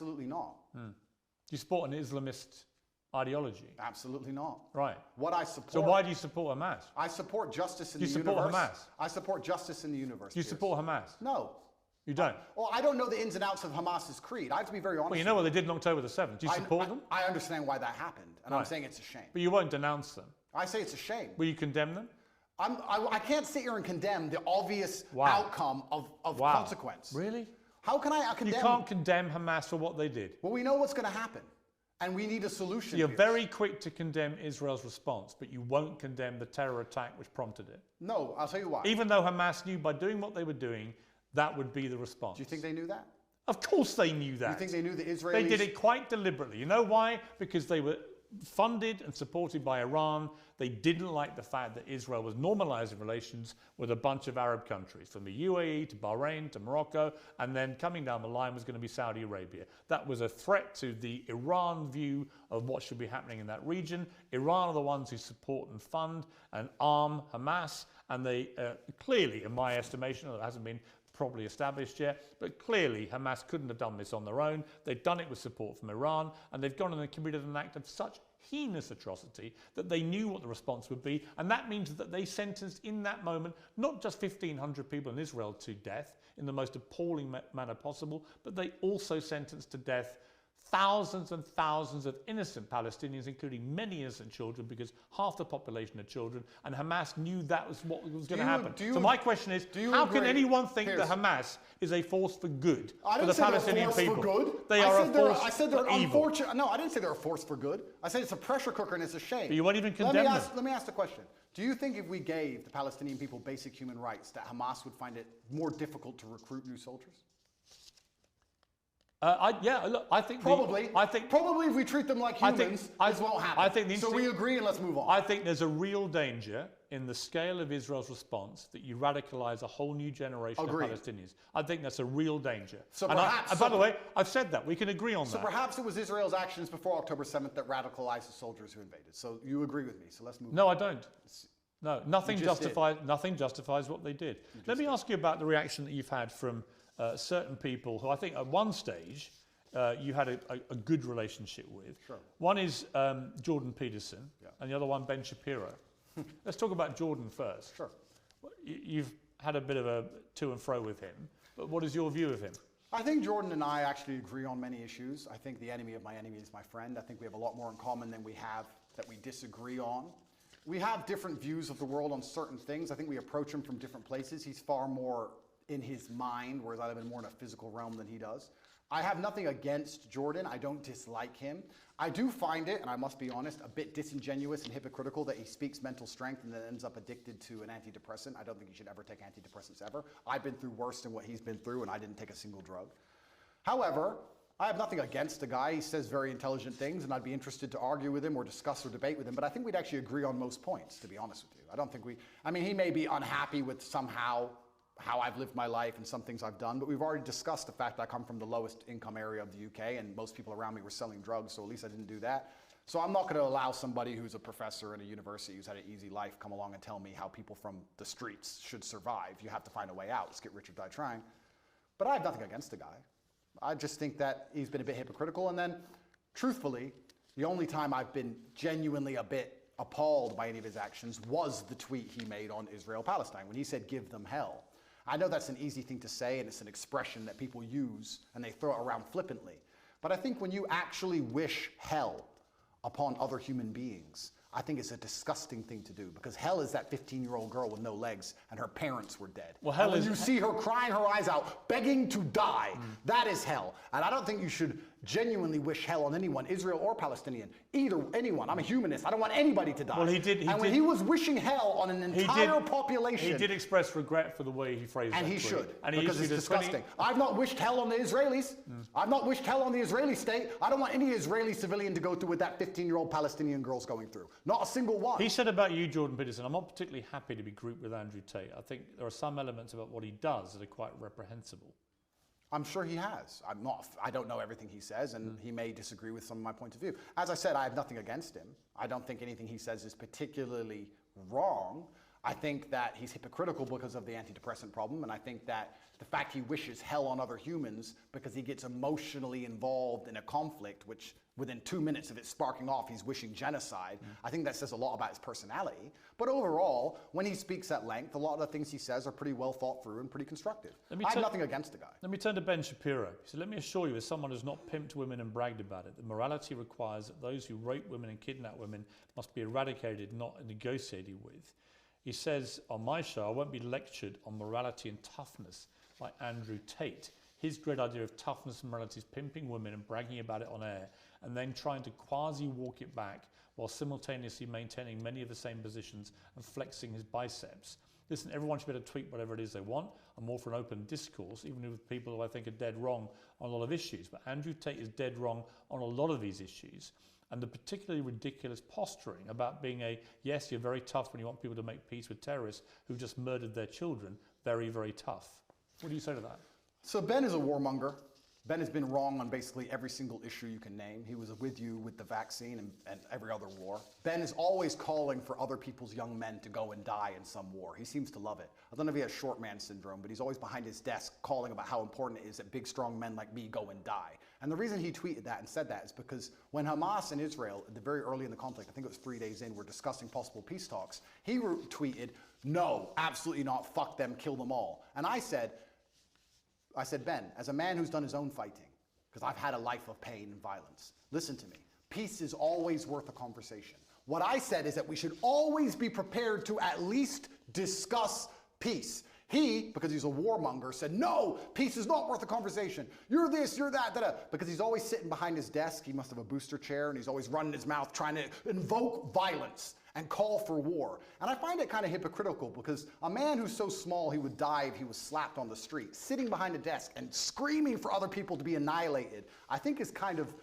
Absolutely not. Do you support an Islamist ideology? Absolutely not. Right. What I support... So why do you support Hamas? I support justice in the universe. Do you support Hamas? I support justice in the universe. Do you support Hamas? No. You don't? Well, I don't know the ins and outs of Hamas's creed. I have to be very honest. Well, you know what they did on October the 7th. Do you support them? I understand why that happened, and I'm saying it's a shame. But you won't denounce them. I say it's a shame. Will you condemn them? I can't sit here and condemn the obvious outcome of consequence. Really? How can I condemn? You can't condemn Hamas for what they did. Well, we know what's going to happen, and we need a solution. You're very quick to condemn Israel's response, but you won't condemn the terror attack which prompted it. No, I'll tell you why. Even though Hamas knew by doing what they were doing, that would be the response. Do you think they knew that? Of course they knew that. You think they knew the Israelis? They did it quite deliberately. You know why? Because they were funded and supported by Iran. They didn't like the fact that Israel was normalizing relations with a bunch of Arab countries, from the UAE to Bahrain to Morocco, and then coming down the line was going to be Saudi Arabia. That was a threat to the Iran view of what should be happening in that region. Iran are the ones who support and fund and arm Hamas, and they clearly, in my estimation, it hasn't been properly established yet, but clearly Hamas couldn't have done this on their own. They've done it with support from Iran, and they've gone and committed an act of such heinous atrocity that they knew what the response would be, and that means that they sentenced in that moment not just 1,500 people in Israel to death in the most appalling manner possible, but they also sentenced to death thousands and thousands of innocent Palestinians, including many innocent children, because half the population are children, and Hamas knew that was what was going to happen. So my question is, how can anyone think that Hamas is a force for good for the Palestinian people? They are a force I said they're for evil. Unfortunate. No, I didn't say they're a force for good. I said it's a pressure cooker and it's a shame. But you won't even condemn them. Let me ask the question. Do you think if we gave the Palestinian people basic human rights, that Hamas would find it more difficult to recruit new soldiers? Look, I think probably if we treat them like humans, this won't happen. So we agree and let's move on. I think there's a real danger in the scale of Israel's response that you radicalize a whole new generation of Palestinians. I think that's a real danger. So perhaps, by the way, I've said that. We can agree on that. So perhaps it was Israel's actions before October 7th that radicalized the soldiers who invaded. So you agree with me. So let's move on. No, I don't. No, nothing justifies what they did. Let me ask you about the reaction that you've had from certain people who I think at one stage you had a good relationship with. Sure. One is Jordan Peterson, and the other one Ben Shapiro. Let's talk about Jordan first. Sure. You've had a bit of a to and fro with him, but what is your view of him? I think Jordan and I actually agree on many issues. I think the enemy of my enemy is my friend. I think we have a lot more in common than we have that we disagree on. We have different views of the world on certain things. I think we approach him from different places. He's far more in his mind, whereas I live in more in a physical realm than he does. I have nothing against Jordan. I don't dislike him. I do find it, and I must be honest, a bit disingenuous and hypocritical that he speaks mental strength and then ends up addicted to an antidepressant. I don't think he should ever take antidepressants ever. I've been through worse than what he's been through, and I didn't take a single drug. However, I have nothing against the guy. He says very intelligent things, and I'd be interested to argue with him or discuss or debate with him, but I think we'd actually agree on most points, to be honest with you. I don't think he may be unhappy with somehow how I've lived my life and some things I've done, but we've already discussed the fact that I come from the lowest income area of the UK and most people around me were selling drugs, so at least I didn't do that. So I'm not going to allow somebody who's a professor in a university who's had an easy life come along and tell me how people from the streets should survive. You have to find a way out. Let's get rich or die trying. But I have nothing against the guy. I just think that he's been a bit hypocritical, and then, truthfully, the only time I've been genuinely a bit appalled by any of his actions was the tweet he made on Israel-Palestine when he said, "Give them hell." I know that's an easy thing to say, and it's an expression that people use, and they throw it around flippantly. But I think when you actually wish hell upon other human beings, I think it's a disgusting thing to do, because hell is that 15-year-old girl with no legs and her parents were dead. Well, hell and when you see her crying her eyes out, begging to die, that is hell. And I don't think you should genuinely wish hell on anyone, Israel or Palestinian, anyone. I'm a humanist. I don't want anybody to die. Well, when he was wishing hell on an entire population, he did express regret for the way he phrased and that he tweet. should, and because it's disgusting. I've not wished hell on the Israelis. I've not wished hell on the Israeli state. I don't want any Israeli civilian to go through what that 15-year-old Palestinian girl's going through. Not a single one. He said about you, Jordan Peterson, I'm not particularly happy to be grouped with Andrew Tate. I think there are some elements about what he does that are quite reprehensible. I'm sure he has. I don't know everything he says, and he may disagree with some of my point of view. As I said, I have nothing against him. I don't think anything he says is particularly wrong. I think that he's hypocritical because of the antidepressant problem, and I think that the fact he wishes hell on other humans because he gets emotionally involved in a conflict, which within 2 minutes of it sparking off, he's wishing genocide. I think that says a lot about his personality. But overall, when he speaks at length, a lot of the things he says are pretty well thought through and pretty constructive. I have nothing against the guy. Let me turn to Ben Shapiro. He said, let me assure you, as someone who's not pimped women and bragged about it, that morality requires that those who rape women and kidnap women must be eradicated, not negotiated with. He says, on my show, I won't be lectured on morality and toughness like Andrew Tate. His great idea of toughness and morality is pimping women and bragging about it on air, and then trying to quasi-walk it back while simultaneously maintaining many of the same positions and flexing his biceps. Listen, everyone should be able to tweet whatever it is they want. I'm all for an open discourse, even with people who I think are dead wrong on a lot of issues. But Andrew Tate is dead wrong on a lot of these issues. And the particularly ridiculous posturing about being yes, you're very tough when you want people to make peace with terrorists who've just murdered their children, very, very tough. What do you say to that? So Ben is a warmonger. Ben has been wrong on basically every single issue you can name. He was with you with the vaccine and every other war. Ben is always calling for other people's young men to go and die in some war. He seems to love it. I don't know if he has short man syndrome, but he's always behind his desk calling about how important it is that big, strong men like me go and die. And the reason he tweeted that and said that is because when Hamas and Israel, at the very early in the conflict, I think it was 3 days in, were discussing possible peace talks, he tweeted, no, absolutely not, fuck them, kill them all. And I said, Ben, as a man who's done his own fighting, because I've had a life of pain and violence, listen to me. Peace is always worth a conversation. What I said is that we should always be prepared to at least discuss peace. He, because he's a warmonger, said, no, peace is not worth a conversation. You're this, you're that, da-da. Because he's always sitting behind his desk. He must have a booster chair, and he's always running his mouth trying to invoke violence and call for war. And I find it kind of hypocritical because a man who's so small he would die if he was slapped on the street, sitting behind a desk and screaming for other people to be annihilated, I think is kind of